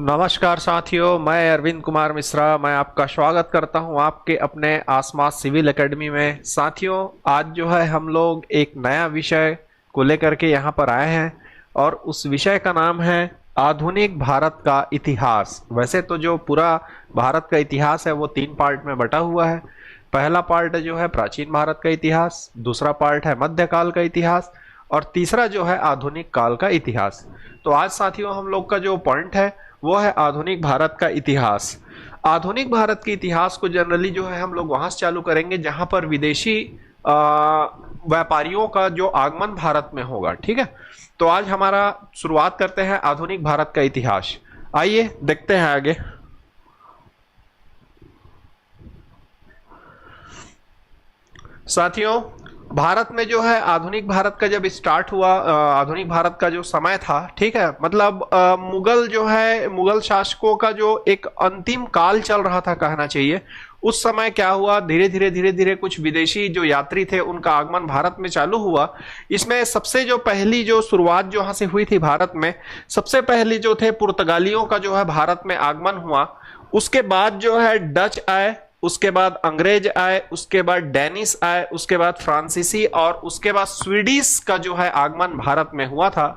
नमस्कार साथियों, मैं अरविंद कुमार मिश्रा। मैं आपका स्वागत करता हूं आपके अपने आसमास सिविल एकेडमी में। साथियों, आज जो है हम लोग एक नया विषय को लेकर के यहाँ पर आए हैं और उस विषय का नाम है आधुनिक भारत का इतिहास। वैसे तो जो पूरा भारत का इतिहास है वो 3 पार्ट में बटा हुआ है। पहला पार्ट जो है प्राचीन भारत का इतिहास, दूसरा पार्ट है मध्यकाल का इतिहास और तीसरा जो है आधुनिक काल का इतिहास। तो आज साथियों हम लोग का जो पॉइंट है वो है आधुनिक भारत का इतिहास। आधुनिक भारत के इतिहास को जनरली जो है हम लोग वहां से चालू करेंगे जहां पर विदेशी व्यापारियों का जो आगमन भारत में होगा। ठीक है, तो आज हमारा शुरुआत करते हैं आधुनिक भारत का इतिहास। आइए देखते हैं आगे। साथियों, भारत में जो है आधुनिक भारत का जब स्टार्ट हुआ, आधुनिक भारत का जो समय था, ठीक है, मतलब मुगल जो है, मुगल शासकों का जो एक अंतिम काल चल रहा था कहना चाहिए। उस समय क्या हुआ, धीरे धीरे कुछ विदेशी जो यात्री थे उनका आगमन भारत में चालू हुआ। इसमें सबसे जो पहली जो शुरुआत जो यहाँ से हुई थी भारत में, सबसे पहले जो थे पुर्तगालियों का जो है भारत में आगमन हुआ। उसके बाद जो है डच आए, उसके बाद अंग्रेज आए, उसके बाद डेनिस आए, उसके बाद फ्रांसीसी और उसके बाद स्वीडिश का जो है आगमन भारत में हुआ था।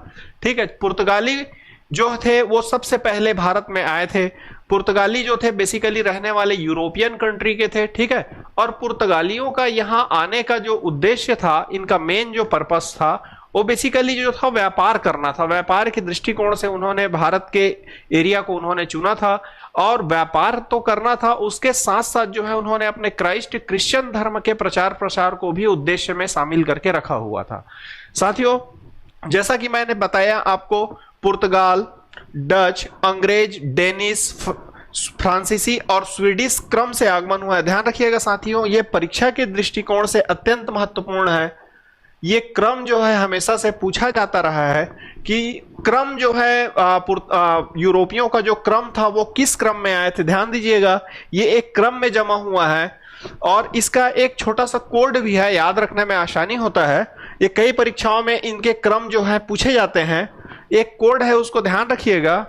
ठीक है, पुर्तगाली जो थे वो सबसे पहले भारत में आए थे। पुर्तगाली जो थे बेसिकली रहने वाले यूरोपियन कंट्री के थे। ठीक है, और पुर्तगालियों का यहाँ आने का जो उद्देश्य था, इनका मेन जो पर्पस था वो बेसिकली जो था व्यापार करना था। व्यापार के दृष्टिकोण से उन्होंने भारत के एरिया को उन्होंने चुना था और व्यापार तो करना था, उसके साथ साथ जो है उन्होंने अपने क्रिश्चियन धर्म के प्रचार प्रसार को भी उद्देश्य में शामिल करके रखा हुआ था। साथियों, जैसा कि मैंने बताया आपको, पुर्तगाल, डच, अंग्रेज, डेनिस, फ्रांसीसी और स्वीडिश क्रम से आगमन हुआ है। ध्यान रखिएगा साथियों, ये परीक्षा के दृष्टिकोण से अत्यंत महत्वपूर्ण है। ये क्रम जो है हमेशा से पूछा जाता रहा है कि क्रम जो है यूरोपियों का जो क्रम था वो किस क्रम में आए थे। ध्यान दीजिएगा, ये एक क्रम में जमा हुआ है और इसका एक छोटा सा कोड भी है, याद रखने में आसानी होता है। ये कई परीक्षाओं में इनके क्रम जो है पूछे जाते हैं। एक कोड है, उसको ध्यान रखिएगा।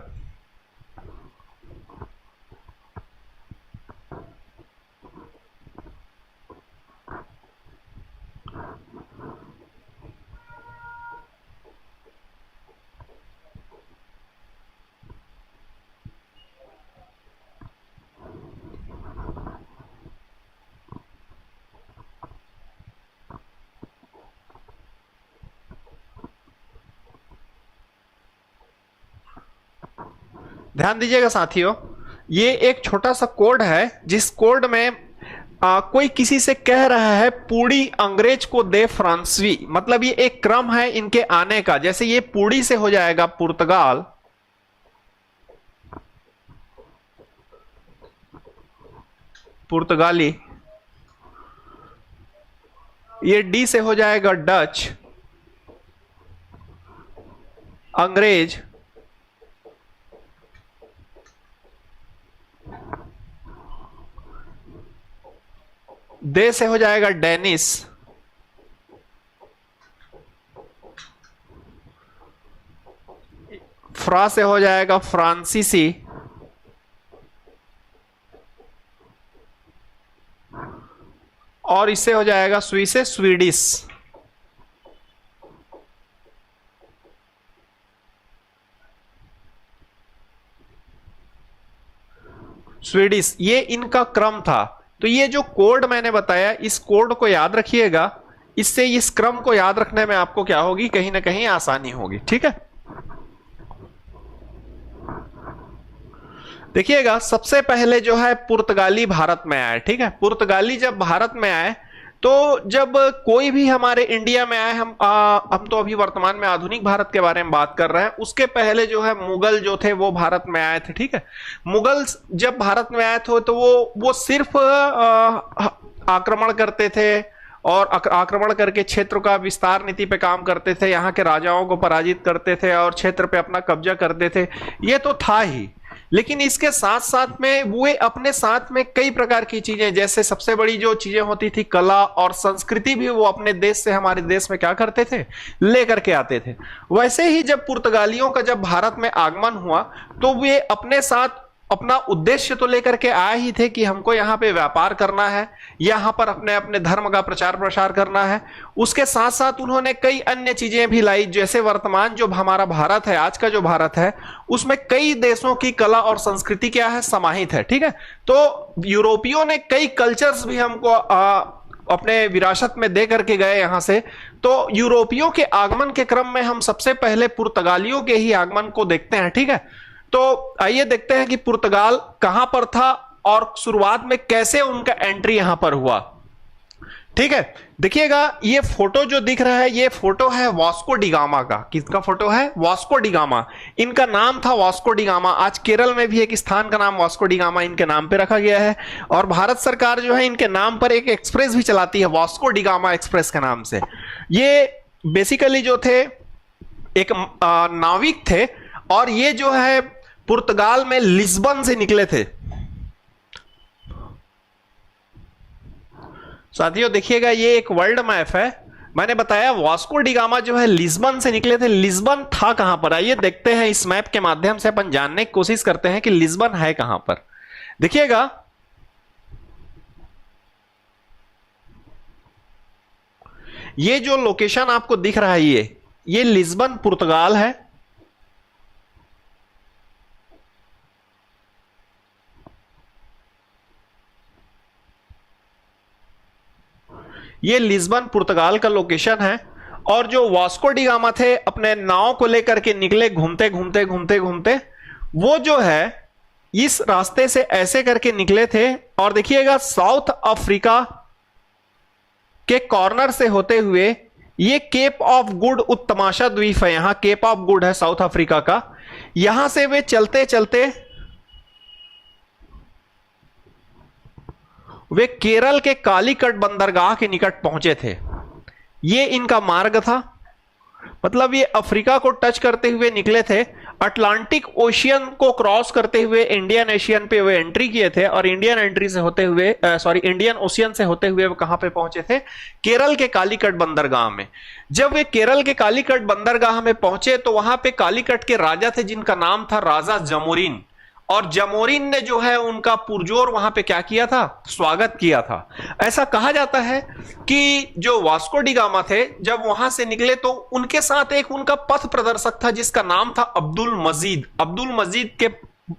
ध्यान दीजिएगा साथियों, ये एक छोटा सा कोड है जिस कोड में कोई किसी से कह रहा है पूड़ी अंग्रेज को दे फ्रांसवी, मतलब ये एक क्रम है इनके आने का। जैसे ये पूड़ी से हो जाएगा पुर्तगाल, पुर्तगाली, ये डी से हो जाएगा डच, अंग्रेज, दे से हो जाएगा डेनिस, फ्रा से हो जाएगा फ्रांसीसी और इससे हो जाएगा स्वी से स्वीडिश। स्वीडिश ये इनका क्रम था। तो ये जो कोड मैंने बताया, इस कोड को याद रखिएगा। इससे इस क्रम को याद रखने में आपको क्या होगी, कहीं ना कहीं आसानी होगी। ठीक है, देखिएगा, सबसे पहले जो है पुर्तगाली भारत में आए। ठीक है, पुर्तगाली जब भारत में आए तो जब कोई भी हमारे इंडिया में आए, हम तो अभी वर्तमान में आधुनिक भारत के बारे में बात कर रहे हैं। उसके पहले जो है मुगल जो थे वो भारत में आए थे। ठीक है, मुगल जब भारत में आए थे तो वो सिर्फ आक्रमण करते थे और आक्रमण करके क्षेत्र का विस्तार नीति पे काम करते थे, यहाँ के राजाओं को पराजित करते थे और क्षेत्र पे अपना कब्जा करते थे। ये तो था ही, लेकिन इसके साथ साथ में वो अपने साथ में कई प्रकार की चीजें, जैसे सबसे बड़ी जो चीजें होती थी कला और संस्कृति भी वो अपने देश से हमारे देश में क्या करते थे, लेकर के आते थे। वैसे ही जब पुर्तगालियों का जब भारत में आगमन हुआ तो वे अपने साथ अपना उद्देश्य तो लेकर के आए ही थे कि हमको यहाँ पे व्यापार करना है, यहाँ पर अपने अपने धर्म का प्रचार प्रसार करना है। उसके साथ साथ उन्होंने कई अन्य चीजें भी लाई, जैसे वर्तमान जो हमारा भारत है, आज का जो भारत है, उसमें कई देशों की कला और संस्कृति क्या है, समाहित है। ठीक है, तो यूरोपियों ने कई कल्चर्स भी हमको अपने विरासत में दे करके गए यहां से। तो यूरोपियों के आगमन के क्रम में हम सबसे पहले पुर्तगालियों के ही आगमन को देखते हैं। ठीक है, तो आइए देखते हैं कि पुर्तगाल कहां पर था और शुरुआत में कैसे उनका एंट्री यहां पर हुआ। ठीक है, देखिएगा ये फोटो जो दिख रहा है, ये फोटो है वास्को डी गामा का। किसका फोटो है? Vasco D gamma. इनका नाम था वास्को डी गामा। आज केरल में भी एक स्थान का नाम वास्को डी गामा इनके नाम पे रखा गया है, और भारत सरकार जो है इनके नाम पर एक एक्सप्रेस भी चलाती है, वास्को डी गामा एक्सप्रेस के नाम से। ये बेसिकली जो थे एक नाविक थे, और ये जो है पुर्तगाल में लिस्बन से निकले थे। साथियों देखिएगा ये एक वर्ल्ड मैप है, मैंने बताया वास्को डी गामा जो है लिस्बन से निकले थे। लिस्बन था कहां पर? आइए देखते हैं, इस मैप के माध्यम से अपन जानने की कोशिश करते हैं कि लिस्बन है कहां पर। देखिएगा ये जो लोकेशन आपको दिख रहा है, ये लिस्बन पुर्तगाल है। ये लिस्बन पुर्तगाल का लोकेशन है, और जो वास्को डी गामा थे अपने नाव को लेकर के निकले, घूमते घूमते घूमते घूमते वो जो है इस रास्ते से ऐसे करके निकले थे। और देखिएगा साउथ अफ्रीका के कॉर्नर से होते हुए ये केप ऑफ गुड उत्तमाशा द्वीप है, यहां केप ऑफ गुड है साउथ अफ्रीका का। यहां से वे चलते चलते वे केरल के कालीकट बंदरगाह के निकट पहुंचे थे। ये इनका मार्ग था, मतलब ये अफ्रीका को टच करते हुए निकले थे, अटलांटिक ओशियन को क्रॉस करते हुए इंडियन ओशियन पे वे एंट्री किए थे, और इंडियन ओशियन से होते हुए वो कहां पे पहुंचे थे? केरल के कालीकट बंदरगाह में। जब वे केरल के कालीकट बंदरगाह में पहुंचे तो वहां पे कालीकट के राजा थे जिनका नाम था राजा जमोरिन, और जमोरिन ने जो है उनका पुरजोर वहां पे क्या किया था? स्वागत किया था। ऐसा कहा जाता है कि जो वास्को डी गामा थे जब वहां से निकले तो उनके साथ एक उनका पथ प्रदर्शक था जिसका नाम था अब्दुल मजीद। अब्दुल मजीद के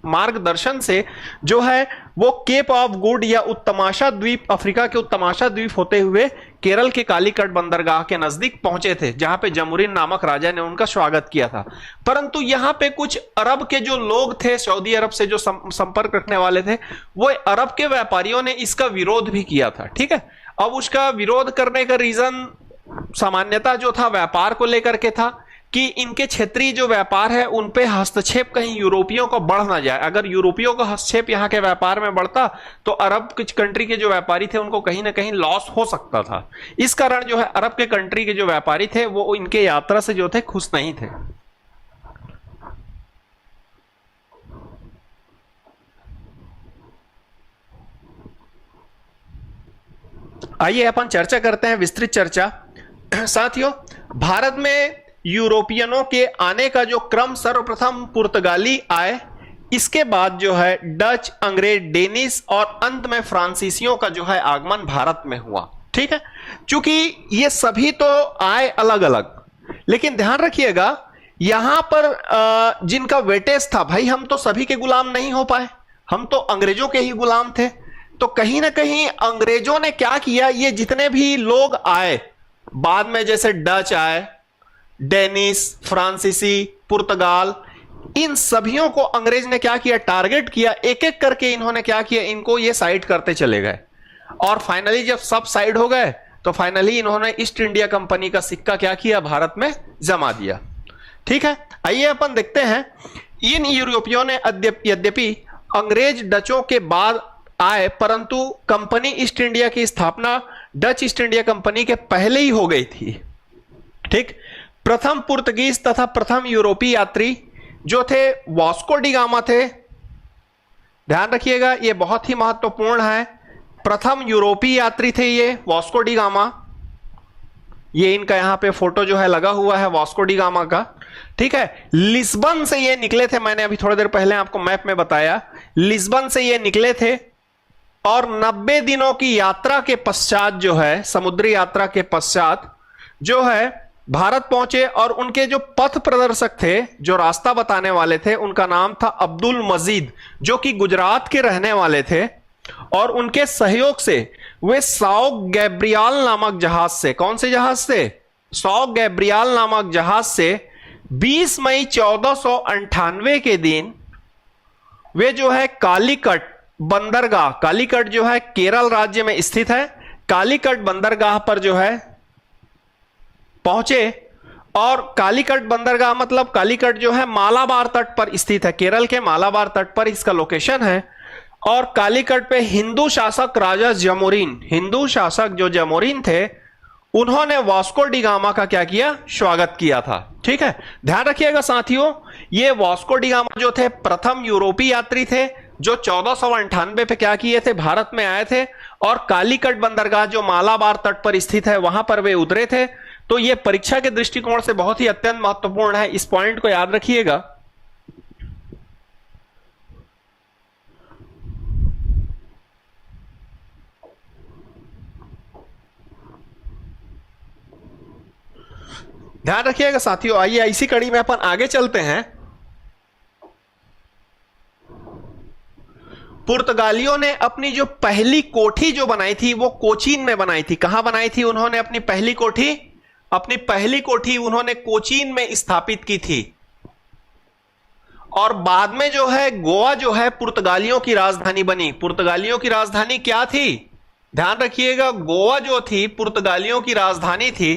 मार्गदर्शन से जो है वो केप ऑफ गुड या उत्तमाशा द्वीप, अफ्रीका के उत्तमाशा द्वीप होते हुए केरल के कालीकट बंदरगाह के नजदीक पहुंचे थे, जहां पे जमुरीन नामक राजा ने उनका स्वागत किया था। परंतु यहां पे कुछ अरब के जो लोग थे, सऊदी अरब से जो संपर्क रखने वाले थे, वो अरब के व्यापारियों ने इसका विरोध भी किया था। ठीक है, अब उसका विरोध करने का रीजन सामान्यता जो था व्यापार को लेकर के था कि इनके क्षेत्रीय जो व्यापार है उन पे हस्तक्षेप कहीं यूरोपियों को बढ़ ना जाए। अगर यूरोपियों का हस्तक्षेप यहाँ के व्यापार में बढ़ता तो अरब कुछ कंट्री के जो व्यापारी थे उनको कहीं ना कहीं लॉस हो सकता था। इस कारण जो है अरब के कंट्री के जो व्यापारी थे वो इनके यात्रा से जो थे खुश नहीं थे। आइए अपन चर्चा करते हैं, विस्तृत चर्चा। साथियों भारत में यूरोपियनों के आने का जो क्रम, सर्वप्रथम पुर्तगाली आए, इसके बाद जो है डच, अंग्रेज, डेनिश और अंत में फ्रांसीसियों का जो है आगमन भारत में हुआ। ठीक है, क्योंकि ये सभी तो आए अलग अलग, लेकिन ध्यान रखिएगा यहां पर जिनका वेटेज था, भाई हम तो सभी के गुलाम नहीं हो पाए, हम तो अंग्रेजों के ही गुलाम थे। तो कहीं ना कहीं अंग्रेजों ने क्या किया, ये जितने भी लोग आए बाद में, जैसे डच आए, डेनिश, फ्रांसीसी, पुर्तगाल, इन सभियों को अंग्रेज ने क्या किया? टारगेट किया। एक एक करके इन्होंने क्या किया? इनको ये साइड करते चले गए, और फाइनली जब सब साइड हो गए तो फाइनली इन्होंने ईस्ट इंडिया कंपनी का सिक्का क्या किया? भारत में जमा दिया। ठीक है, आइए अपन देखते हैं। इन यूरोपियों ने यद्यपि अंग्रेज डचों के बाद आए, परंतु कंपनी ईस्ट इंडिया की स्थापना डच ईस्ट इंडिया कंपनी के पहले ही हो गई थी। ठीक, प्रथम पुर्तगीज तथा प्रथम यूरोपीय यात्री जो थे वास्को डी गामा थे, ध्यान रखिएगा, ये बहुत ही महत्वपूर्ण है। प्रथम यूरोपीय यात्री थे ये वास्को डी गामा। ये इनका यहां पे फोटो जो है लगा हुआ है वास्को डी गामा का, ठीक है। लिस्बन से ये निकले थे, मैंने अभी थोड़ी देर पहले आपको मैप में बताया, लिस्बन से ये निकले थे और 90 दिनों की यात्रा के पश्चात जो है, समुद्री यात्रा के पश्चात जो है भारत पहुंचे। और उनके जो पथ प्रदर्शक थे, जो रास्ता बताने वाले थे, उनका नाम था अब्दुल मजीद, जो कि गुजरात के रहने वाले थे। और उनके सहयोग से वे सौ गैब्रियाल नामक जहाज से, कौन से जहाज से, सौ गैब्रियाल नामक जहाज से 20 मई 1498 के दिन वे जो है कालीकट बंदरगाह, कालीकट जो है केरल राज्य में स्थित है, कालीकट बंदरगाह पर जो है पहुंचे। और कालीकट बंदरगाह मतलब कालीकट जो है मालाबार तट पर स्थित है, केरल के मालाबार तट पर इसका लोकेशन है। और कालीकट पे हिंदू शासक राजा जमोरिन, हिंदू शासक जो जमोरिन थे, उन्होंने वास्को डी गामा का क्या किया, स्वागत किया था, ठीक है। ध्यान रखिएगा साथियों, ये वास्को डी गामा जो थे प्रथम यूरोपीय यात्री थे, जो 1498 पे क्या किए थे, भारत में आए थे। और कालीकट बंदरगाह जो मालाबार तट पर स्थित है, वहां पर वे उतरे थे। तो ये परीक्षा के दृष्टिकोण से बहुत ही अत्यंत महत्वपूर्ण है, इस पॉइंट को याद रखिएगा। ध्यान रखिएगा साथियों। आइए इसी कड़ी में अपन आगे चलते हैं। पुर्तगालियों ने अपनी जो पहली कोठी जो बनाई थी वो कोचीन में बनाई थी। कहां बनाई थी उन्होंने अपनी पहली कोठी? अपनी पहली कोठी उन्होंने कोचीन में स्थापित की थी। और बाद में जो है गोवा जो है पुर्तगालियों की राजधानी बनी। पुर्तगालियों की राजधानी क्या थी? ध्यान रखिएगा, गोवा जो थी पुर्तगालियों की राजधानी थी।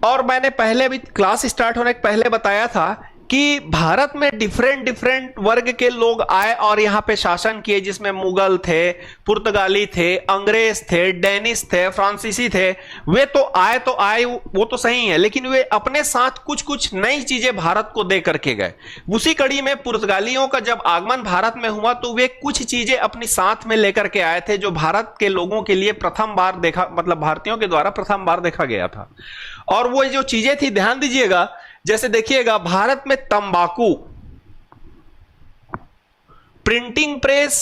और मैंने पहले भी क्लास स्टार्ट होने के पहले बताया था कि भारत में डिफरेंट वर्ग के लोग आए और यहां पे शासन किए, जिसमें मुगल थे, पुर्तगाली थे, अंग्रेज थे, डेनिश थे, फ्रांसीसी थे। वे तो आए वो तो सही है, लेकिन वे अपने साथ कुछ कुछ नई चीजें भारत को दे करके गए। उसी कड़ी में पुर्तगालियों का जब आगमन भारत में हुआ तो वे कुछ चीजें अपनी साथ में लेकर के आए थे, जो भारत के लोगों के लिए प्रथम बार देखा, मतलब भारतीयों के द्वारा प्रथम बार देखा गया था। और वो जो चीजें थी, ध्यान दीजिएगा, जैसे देखिएगा भारत में तंबाकू, प्रिंटिंग प्रेस,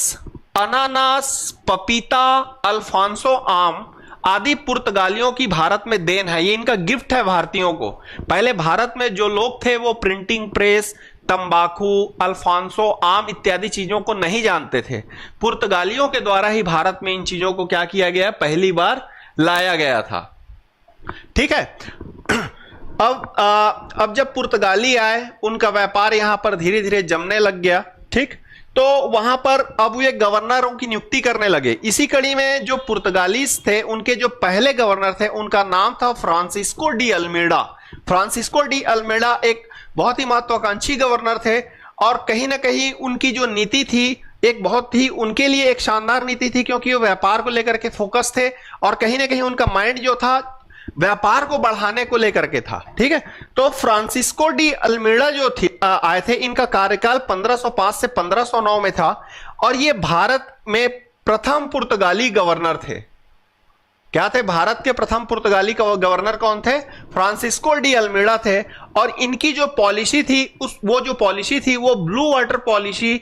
अनानास, पपीता, अल्फांसो आम आदि पुर्तगालियों की भारत में देन है। ये इनका गिफ्ट है भारतीयों को। पहले भारत में जो लोग थे वो प्रिंटिंग प्रेस, तंबाकू, अल्फांसो आम इत्यादि चीजों को नहीं जानते थे। पुर्तगालियों के द्वारा ही भारत में इन चीजों को क्या किया गया, पहली बार लाया गया था, ठीक है। अब जब पुर्तगाली आए, उनका व्यापार यहां पर धीरे धीरे जमने लग गया, ठीक। तो वहां पर अब ये गवर्नरों की नियुक्ति करने लगे। इसी कड़ी में जो पुर्तगालीस थे, उनके जो पहले गवर्नर थे, उनका नाम था Francisco de Almeida. Francisco de Almeida एक बहुत ही महत्वाकांक्षी गवर्नर थे। और कहीं ना कहीं उनकी जो नीति थी, एक बहुत ही उनके लिए एक शानदार नीति थी, क्योंकि वो व्यापार को लेकर के फोकस थे और कहीं ना कहीं उनका माइंड जो था व्यापार को बढ़ाने को लेकर के था, ठीक है। तो फ्रांसिस्को डी अल्मेडा जो थी आए थे, इनका कार्यकाल 1505 से 1509 में था। और ये भारत में प्रथम पुर्तगाली गवर्नर थे। क्या थे? भारत के प्रथम पुर्तगाली गवर्नर कौन थे? फ्रांसिस्को डी अल्मेडा थे। और इनकी जो पॉलिसी थी, वो जो पॉलिसी थी वो ब्लू वाटर पॉलिसी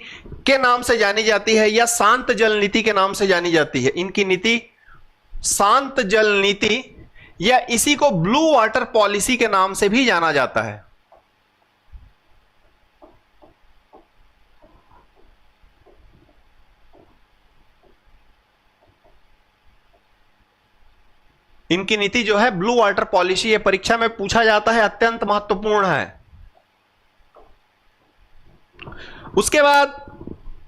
के नाम से जानी जाती है, या शांत जल नीति के नाम से जानी जाती है। इनकी नीति शांत जल नीति, या इसी को ब्लू वाटर पॉलिसी के नाम से भी जाना जाता है। इनकी नीति जो है ब्लू वाटर पॉलिसी, ये परीक्षा में पूछा जाता है, अत्यंत महत्वपूर्ण है। उसके बाद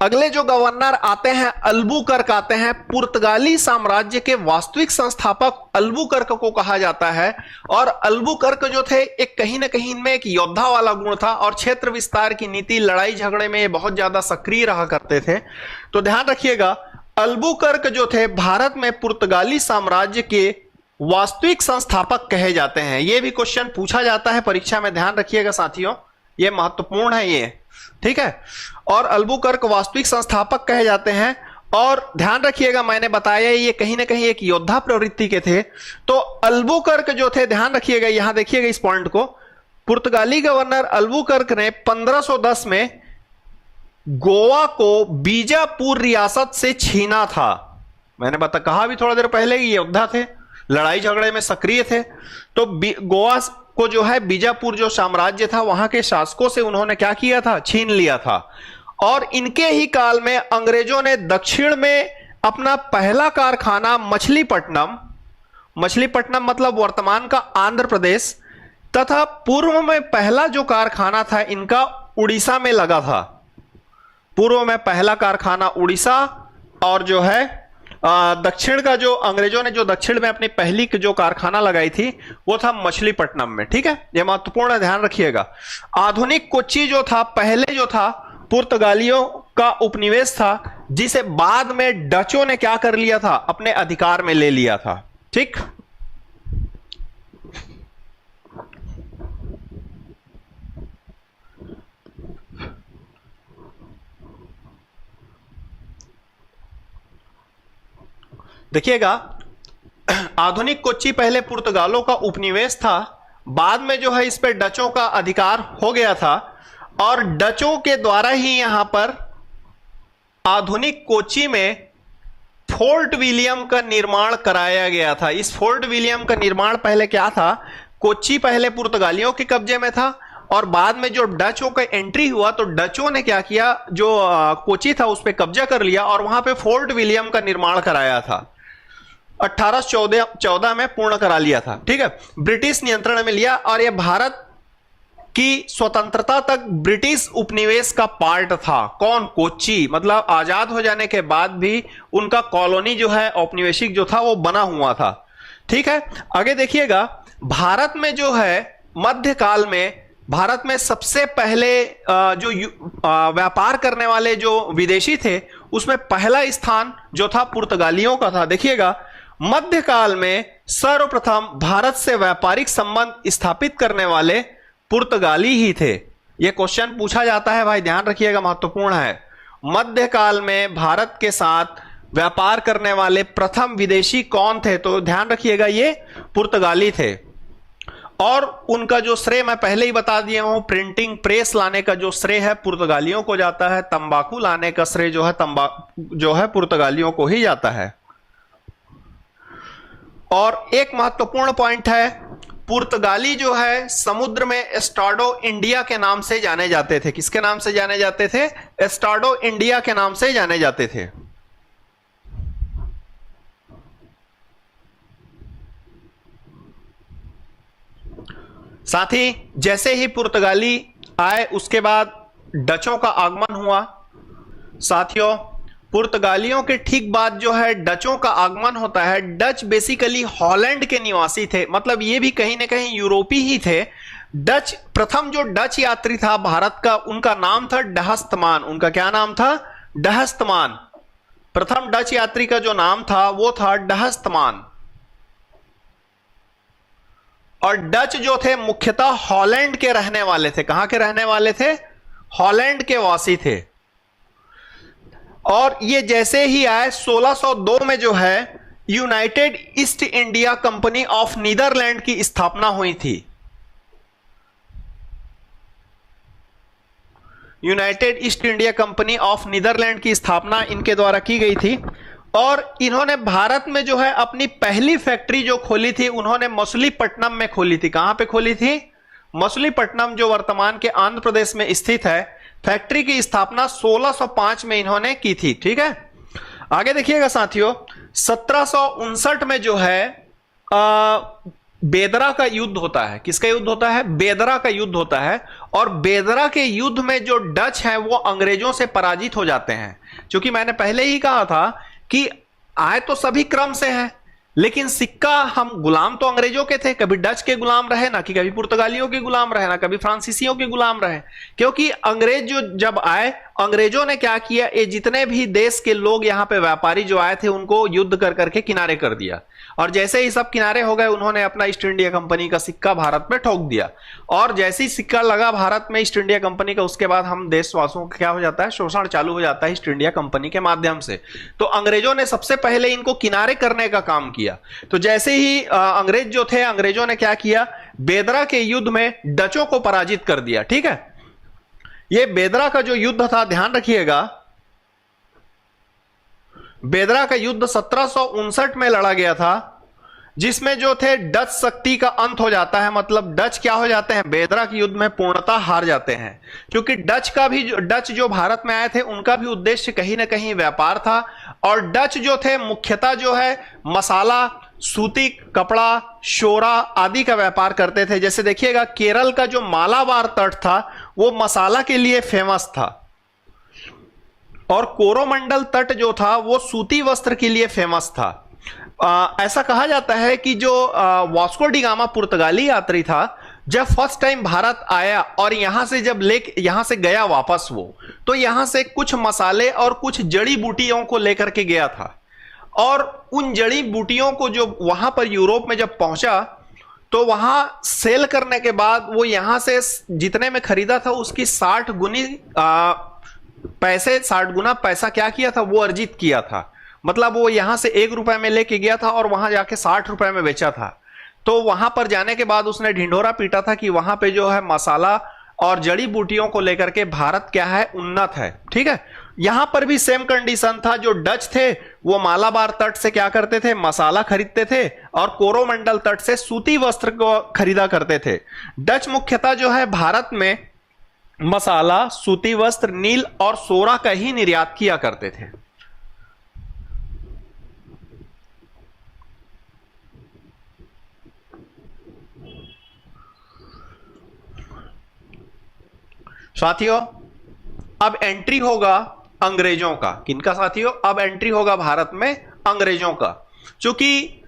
अगले जो गवर्नर आते हैं, अल्बुकर्क आते हैं। पुर्तगाली साम्राज्य के वास्तविक संस्थापक अल्बुकर्क को कहा जाता है। और अल्बुकर्क जो थे, एक कहीं ना कहीं इनमें एक योद्धा वाला गुण था और क्षेत्र विस्तार की नीति, लड़ाई झगड़े में ये बहुत ज्यादा सक्रिय रहा करते थे। तो ध्यान रखिएगा, अल्बुकर्क जो थे भारत में पुर्तगाली साम्राज्य के वास्तविक संस्थापक कहे जाते हैं। यह भी क्वेश्चन पूछा जाता है परीक्षा में, ध्यान रखिएगा साथियों, ये महत्वपूर्ण है ये, ठीक है। और अल्बुकर्क वास्तविक संस्थापक कहे जाते हैं। और ध्यान रखिएगा, मैंने बताया ये कहीं ना कहीं एक योद्धा प्रवृत्ति के थे। तो अल्बुकर्क जो थे, ध्यान रखिएगा, यहां देखिएगा इस पॉइंट को, पुर्तगाली गवर्नर अल्बुकर्क ने 1510 में गोवा को बीजापुर रियासत से छीना था। मैंने कहा भी थोड़ा देर पहले ये योद्धा थे, लड़ाई झगड़े में सक्रिय थे। तो गोवा को जो है बीजापुर जो साम्राज्य था वहां के शासकों से उन्होंने क्या किया था, छीन लिया था। और इनके ही काल में अंग्रेजों ने दक्षिण में अपना पहला कारखाना मछलीपट्टनम मतलब वर्तमान का आंध्र प्रदेश, तथा पूर्व में पहला जो कारखाना था इनका उड़ीसा में लगा था। पूर्व में पहला कारखाना उड़ीसा, और जो है दक्षिण का जो अंग्रेजों ने जो दक्षिण में अपनी पहली जो कारखाना लगाई थी वो था मछलीपट्टनम में, ठीक है। यह महत्वपूर्ण ध्यान रखिएगा। आधुनिक कोच्चि जो था, पहले जो था पुर्तगालियों का उपनिवेश था, जिसे बाद में डचों ने क्या कर लिया था, अपने अधिकार में ले लिया था, ठीक। देखिएगा, आधुनिक कोच्चि पहले पुर्तगालों का उपनिवेश था, बाद में जो है इस पे डचों का अधिकार हो गया था, और डचों के द्वारा ही यहां पर आधुनिक कोच्चि में फोर्ट विलियम का निर्माण कराया गया था। इस फोर्ट विलियम का निर्माण पहले क्या था, कोच्चि पहले पुर्तगालियों के कब्जे में था, और बाद में जो डचों का एंट्री हुआ तो डचों ने क्या किया, जो कोच्चि था उस पर कब्जा कर लिया और वहां पे फोर्ट विलियम का निर्माण कराया था। 1814 में पूर्ण करा लिया था, ठीक है। ब्रिटिश नियंत्रण में लिया, और यह भारत की स्वतंत्रता तक ब्रिटिश उपनिवेश का पार्ट था। कौन, कोच्चि, मतलब आजाद हो जाने के बाद भी उनका कॉलोनी जो है औपनिवेशिक जो था वो बना हुआ था, ठीक है। आगे देखिएगा, भारत में जो है मध्यकाल में भारत में सबसे पहले जो व्यापार करने वाले जो विदेशी थे उसमें पहला स्थान जो था पुर्तगालियों का था। देखिएगा, मध्यकाल में सर्वप्रथम भारत से व्यापारिक संबंध स्थापित करने वाले पुर्तगाली ही थे। यह क्वेश्चन पूछा जाता है भाई, ध्यान रखिएगा, महत्वपूर्ण है। मध्यकाल में भारत के साथ व्यापार करने वाले प्रथम विदेशी कौन थे, तो ध्यान रखिएगा ये पुर्तगाली थे। और उनका जो श्रेय मैं पहले ही बता दिया हूं, प्रिंटिंग प्रेस लाने का जो श्रेय है पुर्तगालियों को जाता है, तंबाकू लाने का श्रेय जो है पुर्तगालियों को ही जाता है। और एक महत्वपूर्ण पॉइंट है, पुर्तगाली जो है समुद्र में एस्टाडो इंडिया के नाम से जाने जाते थे। किसके नाम से जाने जाते थे, एस्टाडो इंडिया के नाम से जाने जाते थे। साथ ही जैसे ही पुर्तगाली आए उसके बाद डचों का आगमन हुआ। साथियों, पुर्तगालियों के ठीक बाद जो है डचों का आगमन होता है। डच बेसिकली हॉलैंड के निवासी थे, मतलब ये भी कहीं ना कहीं यूरोपी ही थे। डच, प्रथम जो डच यात्री था भारत का, उनका नाम था डहस्तमान। उनका क्या नाम था, डहस्तमान। प्रथम डच यात्री का जो नाम था वो था डहस्तमान। और डच जो थे मुख्यतः हॉलैंड के रहने वाले थे। कहां के रहने वाले थे, हॉलैंड के वासी थे। और ये जैसे ही आए 1602 में जो है United East India Company of Netherland की स्थापना हुई थी। United East India Company of Netherland की स्थापना इनके द्वारा की गई थी। और इन्होंने भारत में जो है अपनी पहली फैक्ट्री जो खोली थी उन्होंने मछलीपट्टनम में खोली थी। कहां पे खोली थी, मछलीपट्टनम, जो वर्तमान के आंध्र प्रदेश में स्थित है। फैक्ट्री की स्थापना 1605 में इन्होंने की थी, ठीक है। आगे देखिएगा साथियों, 1759 में जो है बेदरा का युद्ध होता है। किसका युद्ध होता है, बेदरा का युद्ध होता है। और बेदरा के युद्ध में जो डच हैं वो अंग्रेजों से पराजित हो जाते हैं। क्योंकि मैंने पहले ही कहा था कि आए तो सभी क्रम से हैं, लेकिन सिक्का हम गुलाम तो अंग्रेजों के थे, कभी डच के गुलाम रहे ना, कि कभी पुर्तगालियों के गुलाम रहे ना, कभी फ्रांसीसियों के गुलाम रहे। क्योंकि अंग्रेज जो जब आए अंग्रेजों ने क्या किया, ये जितने भी देश के लोग यहाँ पे व्यापारी जो आए थे उनको युद्ध कर करके किनारे कर दिया, और जैसे ही सब किनारे हो गए उन्होंने अपना ईस्ट इंडिया कंपनी का सिक्का भारत में ठोक दिया, और जैसे ही सिक्का लगा भारत में ईस्ट इंडिया कंपनी का, उसके बाद हम देशवासियों का क्या हो जाता है, शोषण चालू हो जाता है ईस्ट इंडिया कंपनी के माध्यम से। तो अंग्रेजों ने सबसे पहले इनको किनारे करने का काम किया। तो जैसे ही अंग्रेज जो थे, अंग्रेजों ने क्या किया, बेदरा के युद्ध में डचों को पराजित कर दिया। ठीक है, ये बेदरा का जो युद्ध था, ध्यान रखिएगा, बेदरा का युद्ध 1759 में लड़ा गया था, जिसमें जो थे डच शक्ति का अंत हो जाता है। मतलब डच क्या हो जाते हैं, बेदरा के युद्ध में पूर्णतः हार जाते हैं, क्योंकि डच जो भारत में आए थे उनका भी उद्देश्य कहीं ना कहीं व्यापार था, और डच जो थे मुख्यतः जो है मसाला, सूती कपड़ा, शोरा आदि का व्यापार करते थे। जैसे देखिएगा केरल का जो मालाबार तट था वो मसाला के लिए फेमस था, और कोरोमंडल तट जो था वो सूती वस्त्र के लिए फेमस था। ऐसा कहा जाता है कि जो वास्को डी गामा पुर्तगाली यात्री था, जब फर्स्ट टाइम भारत आया और यहां से गया वापस वो, तो यहां से कुछ मसाले और कुछ जड़ी बूटियों को लेकर के गया था, और उन जड़ी बूटियों को जो वहां पर यूरोप में जब पहुंचा तो वहां सेल करने के बाद वो यहां से जितने में खरीदा था उसकी 60 गुना पैसा क्या किया था, वो अर्जित किया था। मतलब वो यहां से 1 रुपए में लेके गया था और वहां जाके 60 रुपए में बेचा था। तो वहां पर जाने के बाद उसने ढिंढोरा पीटा था कि वहां पे जो है मसाला और जड़ी बूटियों को लेकर के भारत क्या है, उन्नत है। ठीक है, यहां पर भी सेम कंडीशन था। जो डच थे वो मालाबार तट से क्या करते थे, मसाला खरीदते थे, और कोरोमंडल तट से सूती वस्त्र को खरीदा करते थे। डच मुख्यतः जो है भारत में मसाला, सूती वस्त्र, नील और सोरा का ही निर्यात किया करते थे। साथियों, अब एंट्री होगा अंग्रेजों का। किनका साथियों, अब एंट्री होगा भारत में अंग्रेजों का। क्योंकि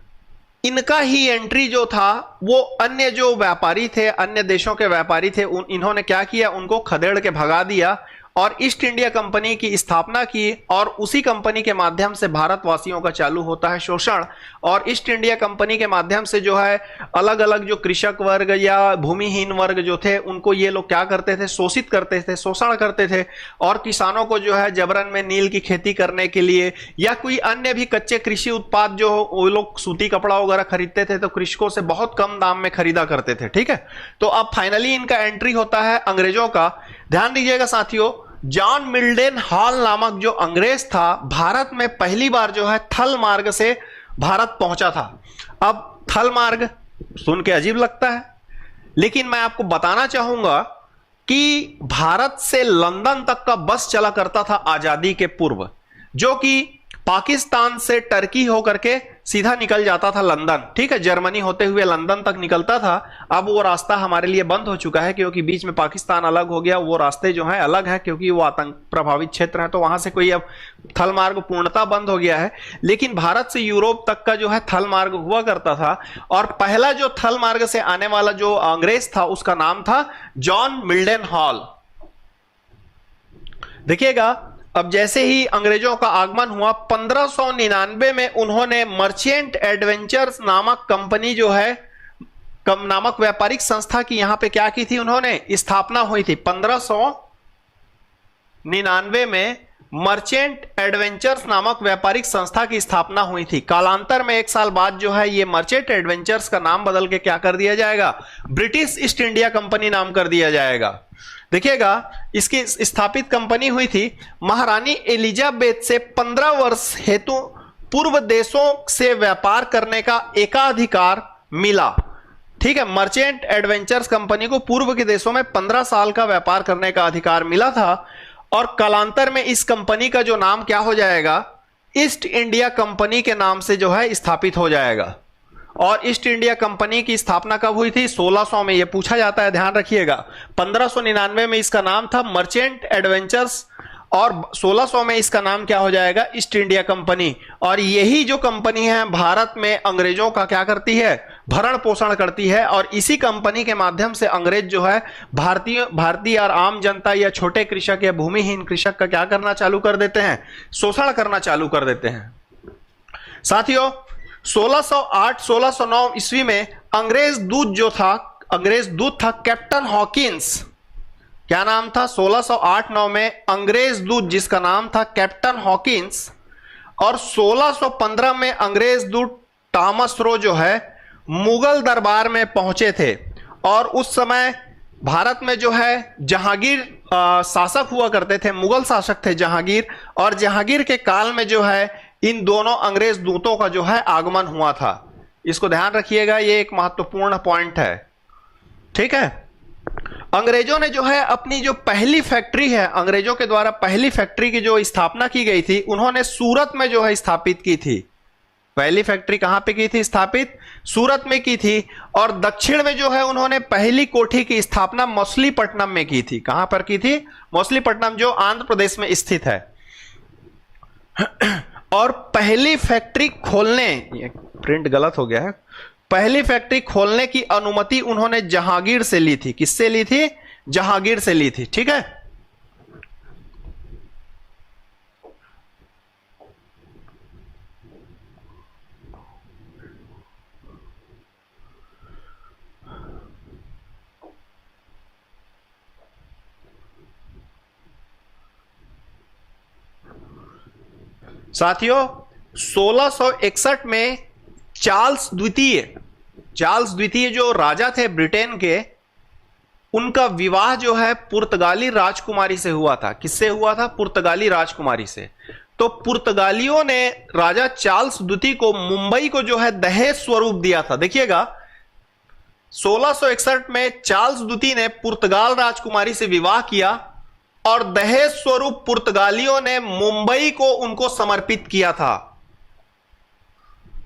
इनका ही एंट्री जो था वो अन्य जो व्यापारी थे, अन्य देशों के व्यापारी थे, इन्होंने क्या किया, उनको खदेड़ के भगा दिया और ईस्ट इंडिया कंपनी की स्थापना की, और उसी कंपनी के माध्यम से भारतवासियों का चालू होता है शोषण। और ईस्ट इंडिया कंपनी के माध्यम से जो है अलग अलग जो कृषक वर्ग या भूमिहीन वर्ग जो थे उनको ये लोग क्या करते थे, शोषित करते थे, शोषण करते थे, और किसानों को जो है जबरन में नील की खेती करने के लिए या कोई अन्य भी कच्चे कृषि उत्पाद जो वो लोग सूती कपड़ा वगैरह खरीदते थे तो कृषकों से बहुत कम दाम में खरीदा करते थे। ठीक है, तो अब फाइनली इनका एंट्री होता है अंग्रेजों का। ध्यान दीजिएगा साथियों, जॉन मिल्डन हॉल नामक जो अंग्रेज था भारत में पहली बार जो है थल मार्ग से भारत पहुंचा था। अब थल मार्ग सुन के अजीब लगता है, लेकिन मैं आपको बताना चाहूंगा कि भारत से लंदन तक का बस चला करता था आजादी के पूर्व, जो कि पाकिस्तान से टर्की होकर के सीधा निकल जाता था लंदन। ठीक है, जर्मनी होते हुए लंदन तक निकलता था। अब वो रास्ता हमारे लिए बंद हो चुका है क्योंकि बीच में पाकिस्तान अलग हो गया। वो रास्ते जो हैं अलग हैं क्योंकि वो आतंक प्रभावित क्षेत्र है, तो वहां से कोई अब थल मार्ग पूर्णतः बंद हो गया है। लेकिन भारत से यूरोप तक का जो है थल मार्ग हुआ करता था, और पहला जो थल मार्ग से आने वाला जो अंग्रेज था उसका नाम था जॉन मिल्डन हॉल। देखिएगा, अब जैसे ही अंग्रेजों का आगमन हुआ 1599 में उन्होंने मर्चेंट एडवेंचर्स नामक कंपनी जो है नामक व्यापारिक संस्था की यहां पे क्या की थी, उन्होंने स्थापना हुई थी। 1599 में मर्चेंट एडवेंचर्स नामक व्यापारिक संस्था की स्थापना हुई थी। कालांतर में 1 साल बाद जो है ये मर्चेंट एडवेंचर्स का नाम बदल के क्या कर दिया जाएगा, ब्रिटिश ईस्ट इंडिया कंपनी नाम कर दिया जाएगा। देखिएगा, इसकी स्थापित कंपनी हुई थी महारानी एलिजाबेथ से 15 वर्ष हेतु पूर्व देशों से व्यापार करने का एकाधिकार मिला। ठीक है, मर्चेंट एडवेंचर्स कंपनी को पूर्व के देशों में 15 साल का व्यापार करने का अधिकार मिला था, और कालांतर में इस कंपनी का जो नाम क्या हो जाएगा, ईस्ट इंडिया कंपनी के नाम से जो है स्थापित हो जाएगा। और ईस्ट इंडिया कंपनी की स्थापना कब हुई थी, 1600 में। यह पूछा जाता है, ध्यान रखिएगा। 1599 में इसका नाम था मर्चेंट एडवेंचर्स, और 1600 में इसका नाम क्या हो जाएगा, ईस्ट इंडिया कंपनी। और यही जो कंपनी है भारत में अंग्रेजों का क्या करती है, भरण पोषण करती है, और इसी कंपनी के माध्यम से अंग्रेज जो है भारतीय और आम जनता या छोटे कृषक या भूमिहीन कृषक का क्या करना चालू कर देते हैं, शोषण करना चालू कर देते हैं। साथियों 1608-1609 ईस्वी में अंग्रेज दूत था कैप्टन हॉकिंस। क्या नाम था? 1608-9 में अंग्रेज दूत जिसका नाम था कैप्टन हॉकिंस, और 1615 में अंग्रेज दूत टॉमस रो जो है मुगल दरबार में पहुंचे थे। और उस समय भारत में जो है जहांगीर शासक हुआ करते थे, मुगल शासक थे जहांगीर, और जहांगीर के काल में जो है इन दोनों अंग्रेज दूतों का जो है आगमन हुआ था। इसको ध्यान रखिएगा, ये एक महत्वपूर्ण पॉइंट है। ठीक है, अंग्रेजों ने जो है अपनी जो पहली फैक्ट्री है, अंग्रेजों के द्वारा पहली फैक्ट्री की जो स्थापना की गई थी, उन्होंने सूरत में जो है स्थापित की थी। पहली फैक्ट्री कहां पे की थी स्थापित? सूरत में की थी। और दक्षिण में जो है उन्होंने पहली कोठी की स्थापना मछलीपट्टनम में की थी। कहां पर की थी? मछलीपट्टनम, जो आंध्र प्रदेश में स्थित है। और पहली फैक्ट्री खोलने, ये प्रिंट गलत हो गया है, पहली फैक्ट्री खोलने की अनुमति उन्होंने जहांगीर से ली थी। किससे ली थी? जहांगीर से ली थी। ठीक है, साथियों 1661 में चार्ल्स द्वितीय जो राजा थे ब्रिटेन के, उनका विवाह जो है पुर्तगाली राजकुमारी से हुआ था। किससे हुआ था? पुर्तगाली राजकुमारी से। तो पुर्तगालियों ने राजा चार्ल्स द्वितीय को मुंबई को जो है दहेज स्वरूप दिया था। देखिएगा 1661 में चार्ल्स द्वितीय ने पुर्तगाल राजकुमारी से विवाह किया और दहेज स्वरूप पुर्तगालियों ने मुंबई को उनको समर्पित किया था।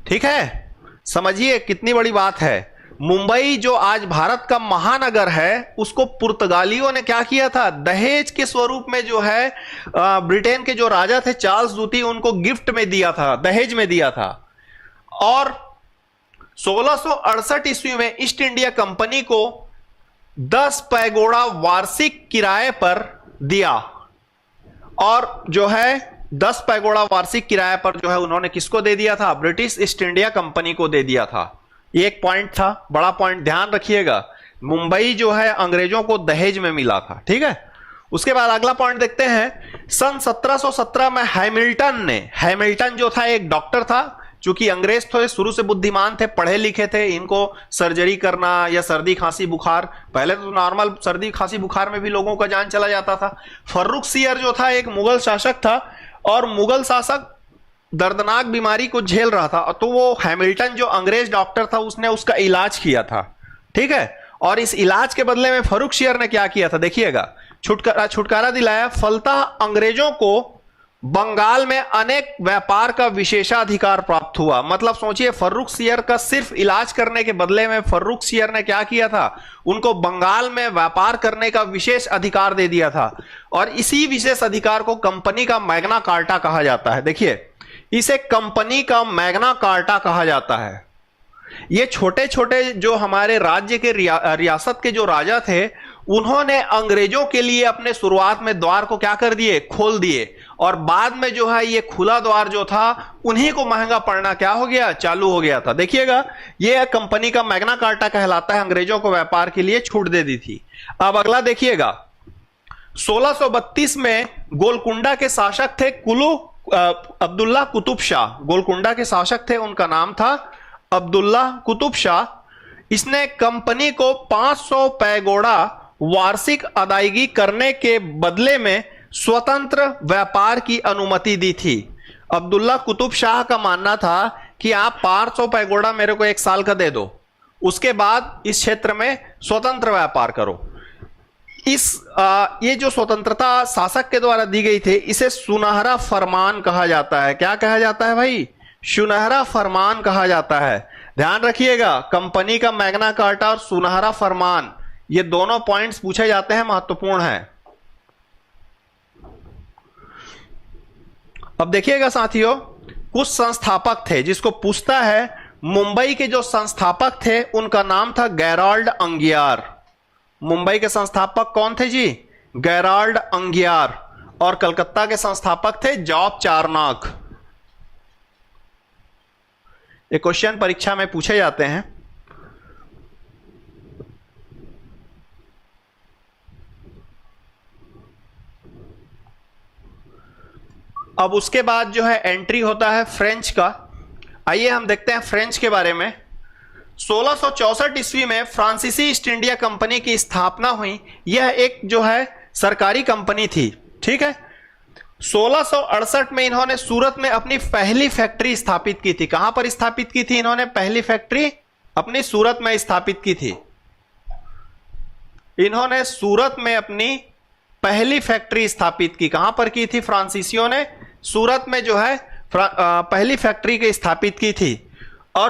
ठीक है, समझिए कितनी बड़ी बात है। मुंबई जो आज भारत का महानगर है, उसको पुर्तगालियों ने क्या किया था? दहेज के स्वरूप में जो है ब्रिटेन के जो राजा थे चार्ल्स द्वितीय, उनको गिफ्ट में दिया था, दहेज में दिया था। और 1668 ईस्वी में ईस्ट इंडिया कंपनी को 10 पैगोड़ा वार्षिक किराए पर दिया, और जो है 10 पैगोड़ा वार्षिक किराए पर जो है उन्होंने किसको दे दिया था? ब्रिटिश ईस्ट इंडिया कंपनी को दे दिया था। ये एक पॉइंट था, बड़ा पॉइंट, ध्यान रखिएगा। मुंबई जो है अंग्रेजों को दहेज में मिला था। ठीक है, उसके बाद अगला पॉइंट देखते हैं। सन 1717 में हैमिल्टन जो था एक डॉक्टर था, चूंकि अंग्रेज थे शुरू से बुद्धिमान थे, पढ़े लिखे थे, इनको सर्जरी करना या सर्दी खांसी बुखार, पहले तो नॉर्मल सर्दी खांसी बुखार में भी लोगों का जान चला जाता था। फर्रुख सियर जो था एक मुगल शासक था, और मुगल शासक दर्दनाक बीमारी को झेल रहा था, तो वो हैमिल्टन जो अंग्रेज डॉक्टर था उसने उसका इलाज किया था। ठीक है, और इस इलाज के बदले में फर्रुख सियर ने क्या किया था? देखिएगा, छुटकारा दिलाया। फलतः अंग्रेजों को बंगाल में अनेक व्यापार का विशेषाधिकार प्राप्त हुआ। मतलब सोचिए, फर्रुख सियर का सिर्फ इलाज करने के बदले में फर्रुख सियर ने क्या किया था? उनको बंगाल में व्यापार करने का विशेष अधिकार दे दिया था, और इसी विशेष अधिकार को कंपनी का मैग्ना कार्टा कहा जाता है। देखिए, इसे कंपनी का मैग्ना कार्टा कहा जाता है। ये छोटे छोटे जो हमारे राज्य के रियासत के जो राजा थे, उन्होंने अंग्रेजों के लिए अपने शुरुआत में द्वार को क्या कर दिए? खोल दिए, और बाद में जो है ये खुला द्वार जो था उन्हीं को महंगा पड़ना क्या हो गया? चालू हो गया था। देखिएगा, ये कंपनी का मैग्ना कार्टा कहलाता है, अंग्रेजों को व्यापार के लिए छूट दे दी थी। अब अगला देखिएगा, 1632 में गोलकुंडा के शासक थे अब्दुल्ला कुतुब शाह। गोलकुंडा के शासक थे, उनका नाम था अब्दुल्ला कुतुब शाह। इसने कंपनी को 500 पैगोड़ा वार्षिक अदायगी करने के बदले में स्वतंत्र व्यापार की अनुमति दी थी। अब्दुल्ला कुतुब शाह का मानना था कि आप 500 पैगोड़ा मेरे को 1 साल का दे दो, उसके बाद इस क्षेत्र में स्वतंत्र व्यापार करो। ये जो स्वतंत्रता शासक के द्वारा दी गई थी, इसे सुनहरा फरमान कहा जाता है। क्या कहा जाता है भाई? सुनहरा फरमान कहा जाता है। ध्यान रखिएगा, कंपनी का मैग्ना कार्टा और सुनहरा फरमान, ये दोनों पॉइंट्स पूछे जाते हैं, महत्वपूर्ण है। अब देखिएगा साथियों, कुछ संस्थापक थे, जिसको पूछता है मुंबई के जो संस्थापक थे उनका नाम था गेराल्ड अंगियार। मुंबई के संस्थापक कौन थे जी? गेराल्ड अंगियार। और कलकत्ता के संस्थापक थे जॉब चारनॉग। ये क्वेश्चन परीक्षा में पूछे जाते हैं। अब उसके बाद जो है एंट्री होता है फ्रेंच का। आइए हम देखते हैं फ्रेंच के बारे में। 1664 ईस्वी में फ्रांसीसी ईस्ट इंडिया कंपनी की स्थापना हुई। यह एक जो है सरकारी कंपनी थी, ठीक है। 1668 में इन्होंने सूरत में अपनी पहली फैक्ट्री स्थापित की थी। कहां पर स्थापित की थी इन्होंने पहली फैक्ट्री? अपनी सूरत में स्थापित की थी। इन्होंने सूरत में अपनी पहली फैक्ट्री स्थापित की। कहां पर की थी? फ्रांसीसियों ने सूरत में जो है पहली फैक्ट्री की स्थापित की थी। और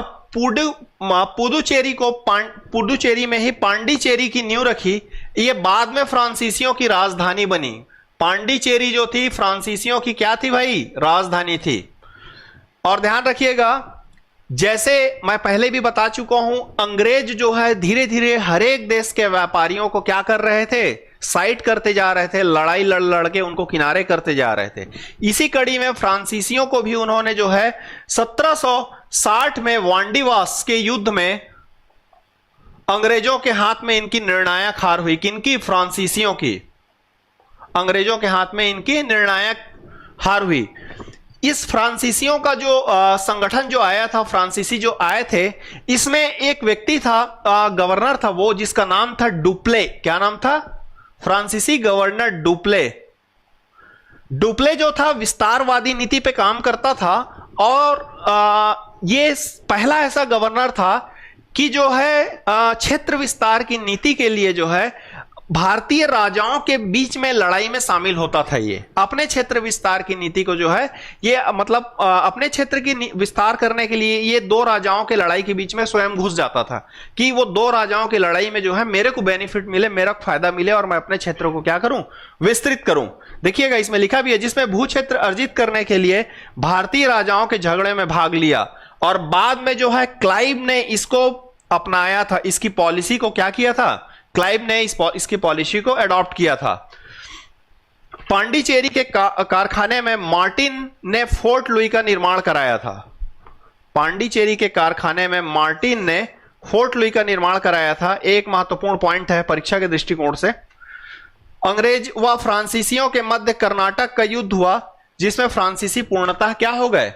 पुडुचेरी में ही पांडिचेरी की नींव रखी। यह बाद में फ्रांसीसियों की राजधानी बनी। पांडिचेरी जो थी फ्रांसीसियों की क्या थी भाई? राजधानी थी। और ध्यान रखिएगा, जैसे मैं पहले भी बता चुका हूं, अंग्रेज जो है धीरे धीरे हर एक देश के व्यापारियों को क्या कर रहे थे? साइड करते जा रहे थे। लड़ाई लड़ लड़ के उनको किनारे करते जा रहे थे। इसी कड़ी में फ्रांसीसियों को भी उन्होंने जो है 1760 में वांडीवास के युद्ध में अंग्रेजों के हाथ में इनकी निर्णायक हार हुई। किनकी? फ्रांसीसियों की। अंग्रेजों के हाथ में इनकी निर्णायक हार हुई। इस फ्रांसीसियों का जो संगठन जो आया था, फ्रांसीसी जो आए थे, इसमें एक व्यक्ति था, गवर्नर था वो, जिसका नाम था डुप्ले। क्या नाम था? फ्रांसीसी गवर्नर डुप्ले। डुप्ले जो था विस्तारवादी नीति पे काम करता था। और ये पहला ऐसा गवर्नर था कि जो है क्षेत्र विस्तार की नीति के लिए जो है भारतीय राजाओं के बीच में लड़ाई में शामिल होता था। ये अपने क्षेत्र विस्तार की नीति को जो है ये मतलब अपने क्षेत्र की विस्तार करने के लिए ये दो राजाओं के लड़ाई के बीच में स्वयं घुस जाता था कि वो दो राजाओं की लड़ाई में जो है मेरे को बेनिफिट मिले, मेरा फायदा मिले और मैं अपने क्षेत्र को क्या करूं? विस्तृत करूं। देखिएगा इसमें लिखा भी है, जिसमें भू क्षेत्र अर्जित करने के लिए भारतीय राजाओं के झगड़े में भाग लिया। और बाद में जो है क्लाइव ने इसको अपनाया था। इसकी पॉलिसी को क्या किया था? क्लाइव ने इसकी पॉलिसी को अडॉप्ट किया था। पांडिचेरी के कारखाने में मार्टिन ने फोर्ट लुई का निर्माण कराया था। पांडिचेरी के कारखाने में मार्टिन ने फोर्ट लुई का निर्माण कराया था। एक महत्वपूर्ण पॉइंट है परीक्षा के दृष्टिकोण से। अंग्रेज व फ्रांसीसियों के मध्य कर्नाटक का युद्ध हुआ, जिसमें फ्रांसीसी पूर्णतः क्या हो गए?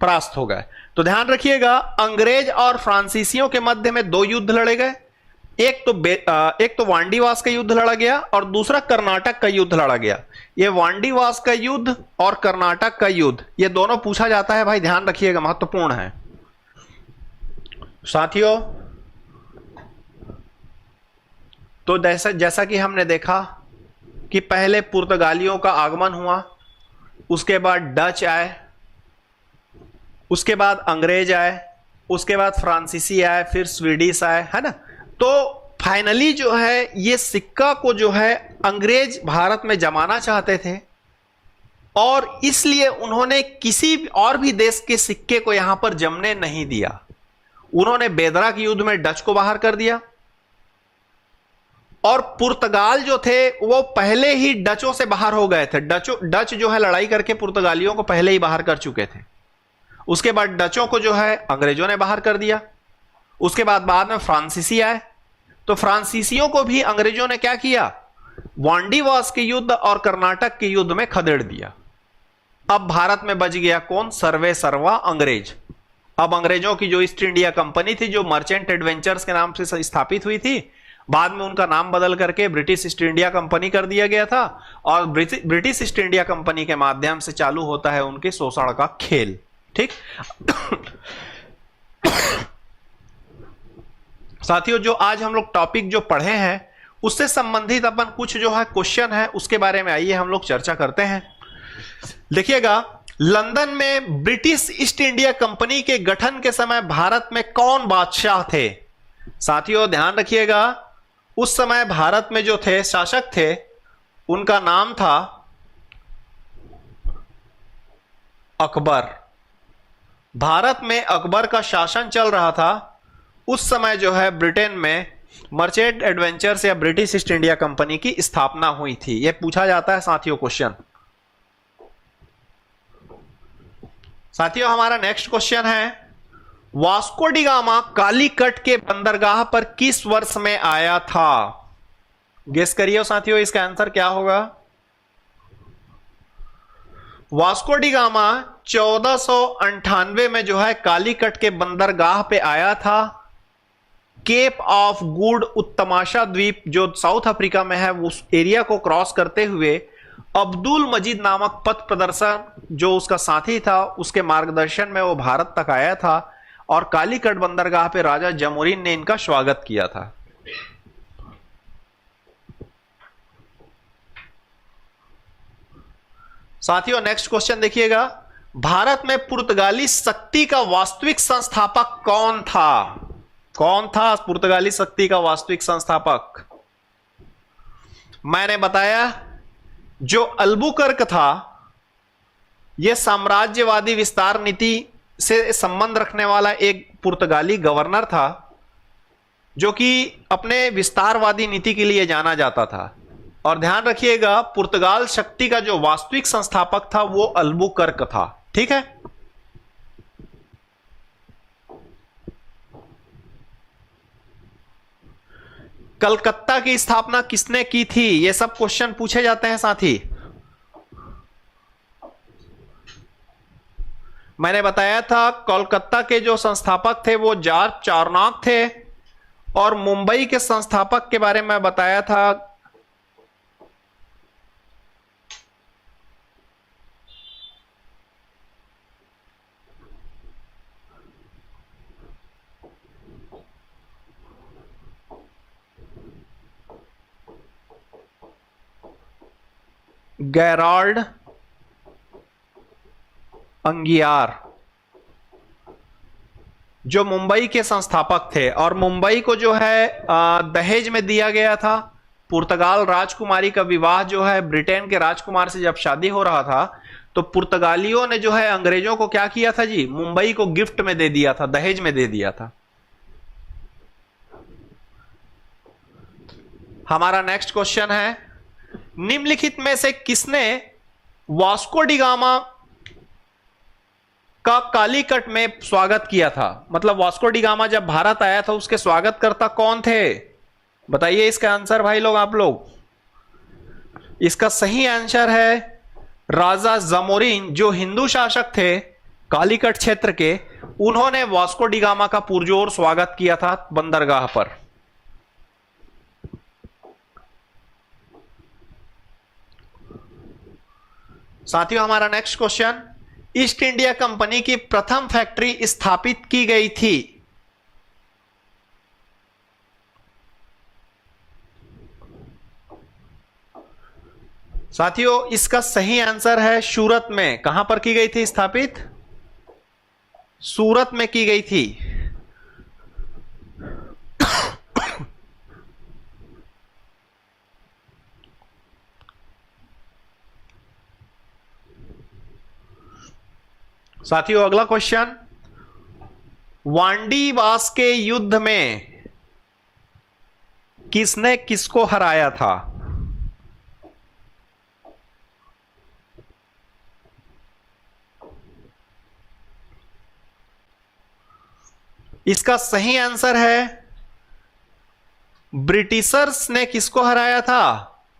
परास्त हो गए। तो ध्यान रखिएगा, अंग्रेज और फ्रांसीसियों के मध्य में दो युद्ध लड़े गए। एक तो वांडीवास का युद्ध लड़ा गया और दूसरा कर्नाटक का युद्ध लड़ा गया। ये वांडीवास का युद्ध और कर्नाटक का युद्ध, ये दोनों पूछा जाता है भाई, ध्यान रखिएगा, महत्वपूर्ण है साथियों। तो जैसा कि हमने देखा कि पहले पुर्तगालियों का आगमन हुआ, उसके बाद डच आए, उसके बाद अंग्रेज आए, उसके बाद फ्रांसीसी आए, फिर स्वीडिश आए, है ना। तो फाइनली जो है ये सिक्का को जो है अंग्रेज भारत में जमाना चाहते थे और इसलिए उन्होंने किसी और भी देश के सिक्के को यहां पर जमने नहीं दिया। उन्होंने बेदरा के युद्ध में डच को बाहर कर दिया और पुर्तगाल जो थे वो पहले ही डचों से बाहर हो गए थे। डच जो है लड़ाई करके पुर्तगालियों को पहले ही बाहर कर चुके थे। उसके बाद डचों को जो है अंग्रेजों ने बाहर कर दिया। उसके बाद में फ्रांसीसी आए, तो फ्रांसीसियों को भी अंग्रेजों ने क्या किया? वांडीवास के युद्ध और कर्नाटक के युद्ध में खदेड़ दिया। अब भारत में बच गया कौन? सर्वे सर्वा अंग्रेज। अब अंग्रेजों की जो ईस्ट इंडिया कंपनी थी, जो मर्चेंट एडवेंचर्स के नाम से स्थापित हुई थी, बाद में उनका नाम बदल करके ब्रिटिश ईस्ट इंडिया कंपनी कर दिया गया था। और ब्रिटिश ईस्ट इंडिया कंपनी के माध्यम से चालू होता है उनके शोषण का खेल। ठीक साथियों, जो आज हम लोग टॉपिक जो पढ़े हैं उससे संबंधित अपन कुछ जो है क्वेश्चन है उसके बारे में आइए हम लोग चर्चा करते हैं। देखिएगा, लंदन में ब्रिटिश ईस्ट इंडिया कंपनी के गठन के समय भारत में कौन बादशाह थे? साथियों ध्यान रखिएगा, उस समय भारत में जो थे शासक थे उनका नाम था अकबर। भारत में अकबर का शासन चल रहा था, उस समय जो है ब्रिटेन में मर्चेंट एडवेंचर्स या ब्रिटिश ईस्ट इंडिया कंपनी की स्थापना हुई थी। यह पूछा जाता है साथियों क्वेश्चन। साथियों हमारा नेक्स्ट क्वेश्चन है, वास्को डी गामा कालीकट के बंदरगाह पर किस वर्ष में आया था? गेस करिए साथियों इसका आंसर क्या होगा। वास्को डी गामा 1498 में जो है कालीकट के बंदरगाह पे आया था। केप ऑफ गुड उत्तमाशा द्वीप जो साउथ अफ्रीका में है, उस एरिया को क्रॉस करते हुए अब्दुल मजीद नामक पथ प्रदर्शन जो उसका साथी था, उसके मार्गदर्शन में वो भारत तक आया था और कालीकट बंदरगाह पे राजा जमोरीन ने इनका स्वागत किया था। साथियों नेक्स्ट क्वेश्चन देखिएगा, भारत में पुर्तगाली शक्ति का वास्तविक संस्थापक कौन था? कौन था पुर्तगाली शक्ति का वास्तविक संस्थापक? मैंने बताया जो अल्बुकर्क था, यह साम्राज्यवादी विस्तार नीति से संबंध रखने वाला एक पुर्तगाली गवर्नर था जो कि अपने विस्तारवादी नीति के लिए जाना जाता था। और ध्यान रखिएगा पुर्तगाल शक्ति का जो वास्तविक संस्थापक था वो अल्बुकर्क था। ठीक है, कलकत्ता की स्थापना किसने की थी? ये सब क्वेश्चन पूछे जाते हैं साथी। मैंने बताया था कोलकाता के जो संस्थापक थे वो जॉर्ज चार्नॉक थे और मुंबई के संस्थापक के बारे में बताया था गेराल्ड अंगियार, जो मुंबई के संस्थापक थे। और मुंबई को जो है दहेज में दिया गया था। पुर्तगाल राजकुमारी का विवाह जो है ब्रिटेन के राजकुमार से जब शादी हो रहा था तो पुर्तगालियों ने जो है अंग्रेजों को क्या किया था जी, मुंबई को गिफ्ट में दे दिया था, दहेज में दे दिया था। हमारा नेक्स्ट क्वेश्चन है, निम्नलिखित में से किसने वास्को डी गामा का कालीकट में स्वागत किया था? मतलब वास्को डी गामा जब भारत आया था उसके स्वागतकर्ता कौन थे? बताइए इसका आंसर भाई लोग, आप लोग। इसका सही आंसर है राजा जमोरिन, जो हिंदू शासक थे कालीकट क्षेत्र के। उन्होंने वास्को डी गामा का पुरजोर स्वागत किया था बंदरगाह पर। साथियों हमारा next question, east India company की प्रथम फैक्ट्री स्थापित की गई थी? साथियों इसका सही आंसर है सूरत में। कहां पर की गई थी स्थापित? सूरत में की गई थी। साथियों अगला क्वेश्चन, वांडीवास के युद्ध में किसने किसको हराया था? इसका सही आंसर है ब्रिटिशर्स ने किसको हराया था?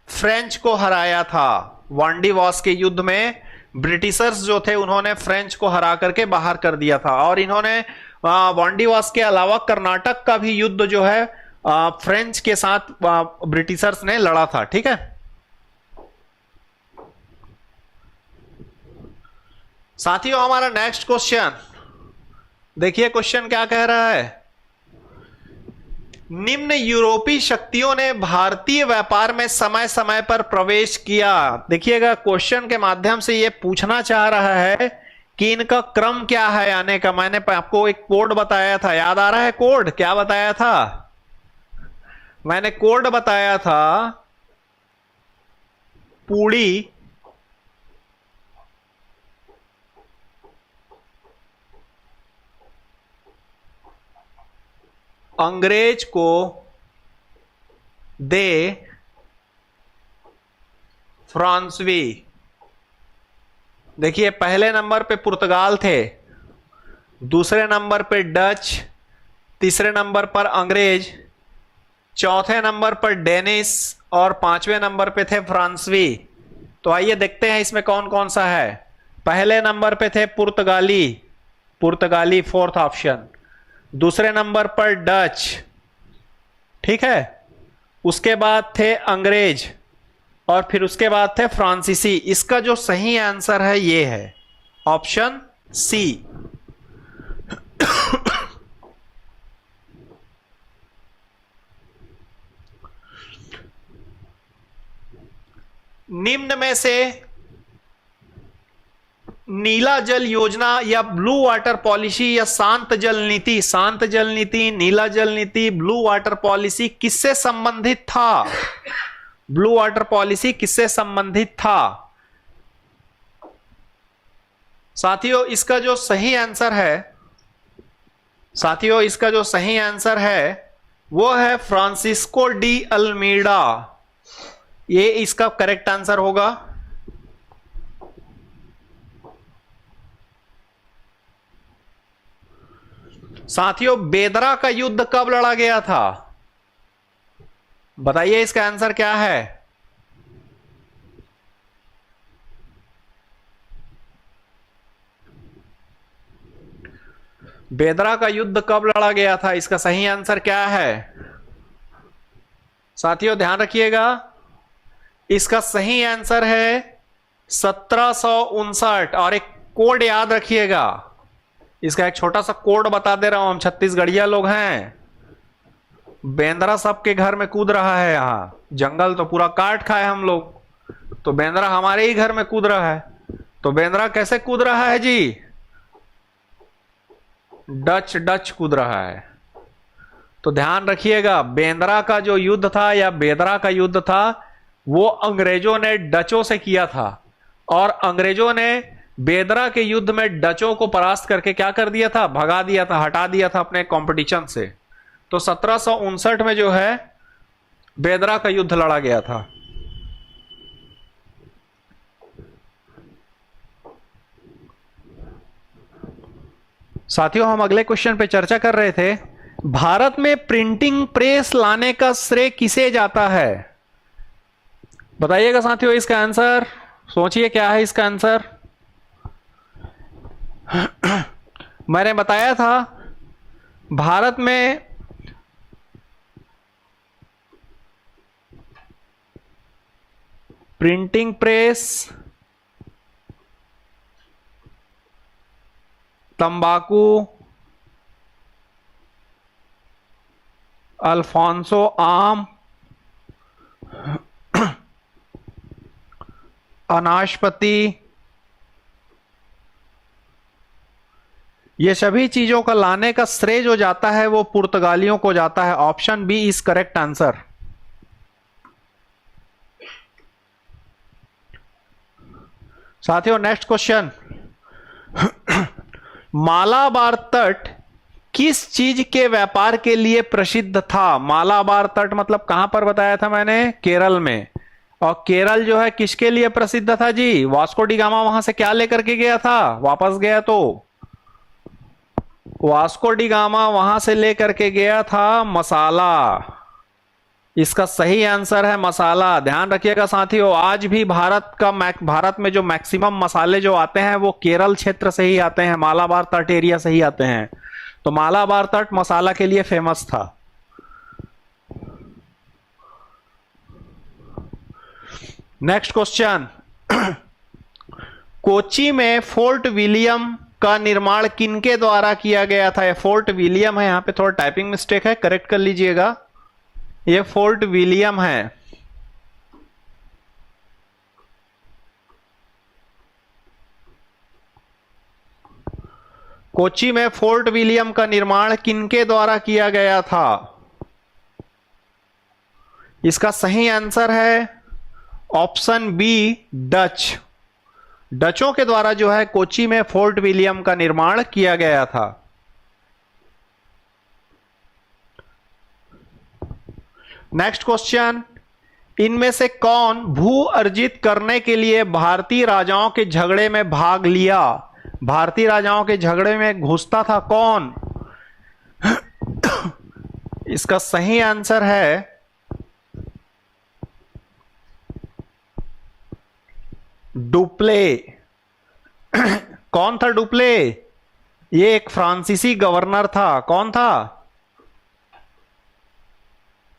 फ्रेंच को हराया था। वांडीवास के युद्ध में ब्रिटिशर्स जो थे उन्होंने फ्रेंच को हरा करके बाहर कर दिया था। और इन्होंने वांडीवास के अलावा कर्नाटक का भी युद्ध जो है फ्रेंच के साथ ब्रिटिशर्स ने लड़ा था। ठीक है, साथियों हमारा नेक्स्ट क्वेश्चन देखिए, क्वेश्चन क्या कह रहा है, निम्न यूरोपीय शक्तियों ने भारतीय व्यापार में समय समय पर प्रवेश किया। देखिएगा क्वेश्चन के माध्यम से यह पूछना चाह रहा है कि इनका क्रम क्या है आने का। मैंने आपको एक कोड बताया था, याद आ रहा है कोड? क्या बताया था? मैंने कोड बताया था पूड़ी, अंग्रेज को दे फ्रांसवी। देखिए पहले नंबर पे पुर्तगाल थे, दूसरे नंबर पे डच, तीसरे नंबर पर अंग्रेज, चौथे नंबर पर डेनिस और पांचवें नंबर पे थे फ्रांसवी। तो आइए देखते हैं इसमें कौन कौन सा है। पहले नंबर पे थे पुर्तगाली, पुर्तगाली फोर्थ ऑप्शन। दूसरे नंबर पर डच, ठीक है, उसके बाद थे अंग्रेज और फिर उसके बाद थे फ्रांसीसी। इसका जो सही आंसर है ये है ऑप्शन सी। निम्न में से नीला जल योजना या ब्लू वाटर पॉलिसी या शांत जल नीति, शांत जल नीति, नीला जल नीति, ब्लू वाटर पॉलिसी किससे संबंधित था? ब्लू वाटर पॉलिसी किससे संबंधित था? साथियों इसका जो सही आंसर है, साथियों इसका जो सही आंसर है वो है फ्रांसिस्को डी अल्मीडा। ये इसका करेक्ट आंसर होगा। साथियों बेदरा का युद्ध कब लड़ा गया था? बताइए इसका आंसर क्या है? बेदरा का युद्ध कब लड़ा गया था? इसका सही आंसर क्या है? साथियों ध्यान रखिएगा, इसका सही आंसर है 1759। और एक कोड याद रखिएगा, इसका एक छोटा सा कोड बता दे रहा हूं। हम छत्तीसगढ़िया लोग हैं, बेंद्रा सबके घर में कूद रहा है। यहां जंगल तो पूरा काट खाए हम लोग, तो बेंद्रा हमारे ही घर में कूद रहा है। तो बेंद्रा कैसे कूद रहा है जी? डच डच कूद रहा है। तो ध्यान रखिएगा, बेंद्रा का जो युद्ध था या बेदरा का युद्ध था वो अंग्रेजों ने डचों से किया था, और अंग्रेजों ने बेदरा के युद्ध में डचों को परास्त करके क्या कर दिया था? भगा दिया था, हटा दिया था अपने कंपटीशन से। तो 1759 में जो है बेदरा का युद्ध लड़ा गया था। साथियों हम अगले क्वेश्चन पे चर्चा कर रहे थे, भारत में प्रिंटिंग प्रेस लाने का श्रेय किसे जाता है? बताइएगा साथियों इसका आंसर। सोचिए क्या है इसका आंसर। मैंने बताया था भारत में प्रिंटिंग प्रेस, तंबाकू, अल्फांसो आम, अनाशपति, ये सभी चीजों का लाने का श्रेय जो जाता है वो पुर्तगालियों को जाता है। Option B is correct answer. साथियों नेक्स्ट क्वेश्चन, मालाबार तट किस चीज के व्यापार के लिए प्रसिद्ध था? मालाबार तट मतलब कहां पर बताया था मैंने? केरल में। और केरल जो है किसके लिए प्रसिद्ध था जी? वास्को डी गामा वहां से क्या लेकर के गया था? वापस गया तो वास्को डी गामा वहां से लेकर के गया था मसाला। इसका सही आंसर है मसाला। ध्यान रखिएगा साथियों, आज भी भारत में जो मैक्सिमम मसाले जो आते हैं वो केरल क्षेत्र से ही आते हैं, मालाबार तट एरिया से ही आते हैं। तो मालाबार तट मसाला के लिए फेमस था। नेक्स्ट क्वेश्चन, कोच्चि में फोर्ट विलियम का निर्माण किनके द्वारा किया गया था? ये फोर्ट विलियम है, यहां पे थोड़ा टाइपिंग मिस्टेक है, करेक्ट कर लीजिएगा। ये फोर्ट विलियम है। कोच्चि में फोर्ट विलियम का निर्माण किनके द्वारा किया गया था? इसका सही आंसर है ऑप्शन बी डच। डचों के द्वारा जो है कोच्चि में फोर्ट विलियम का निर्माण किया गया था। नेक्स्ट क्वेश्चन, इनमें से कौन भू अर्जित करने के लिए भारतीय राजाओं के झगड़े में भाग लिया? भारतीय राजाओं के झगड़े में घुसता था कौन? इसका सही आंसर है डुप्ले। कौन था डुप्ले? ये एक फ्रांसीसी गवर्नर था। कौन था?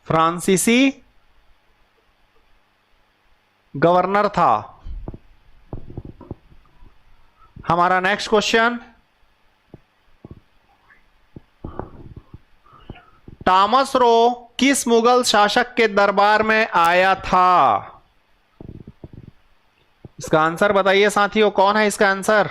फ्रांसीसी गवर्नर था। हमारा नेक्स्ट क्वेश्चन, टॉमस रो किस मुगल शासक के दरबार में आया था? इसका आंसर बताइए साथियों, कौन है इसका आंसर?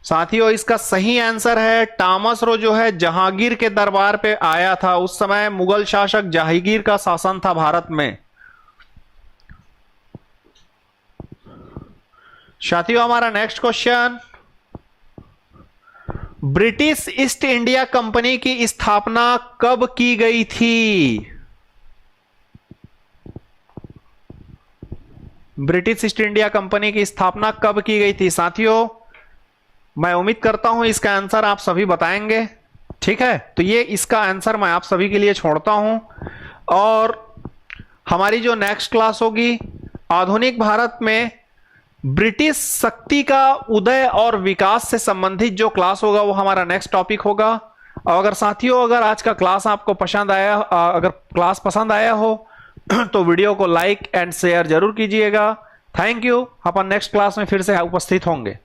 साथियों इसका सही आंसर है टॉमस रो जो है जहांगीर के दरबार पे आया था। उस समय मुगल शासक जहांगीर का शासन था भारत में। साथियों हमारा next question, British east India company की स्थापना कब की गई थी? ब्रिटिश ईस्ट इंडिया कंपनी की स्थापना कब की गई थी? साथियों मैं उम्मीद करता हूं इसका आंसर आप सभी बताएंगे। ठीक है, तो ये इसका आंसर मैं आप सभी के लिए छोड़ता हूं। और हमारी जो नेक्स्ट क्लास होगी, आधुनिक भारत में ब्रिटिश शक्ति का उदय और विकास से संबंधित जो क्लास होगा वो हमारा नेक्स्ट टॉपिक होगा। और अगर साथियों अगर आज का क्लास आपको पसंद आया, अगर क्लास पसंद आया हो तो वीडियो को लाइक एंड शेयर जरूर कीजिएगा। Thank you. Upon next class में फिर से उपस्थित होंगे।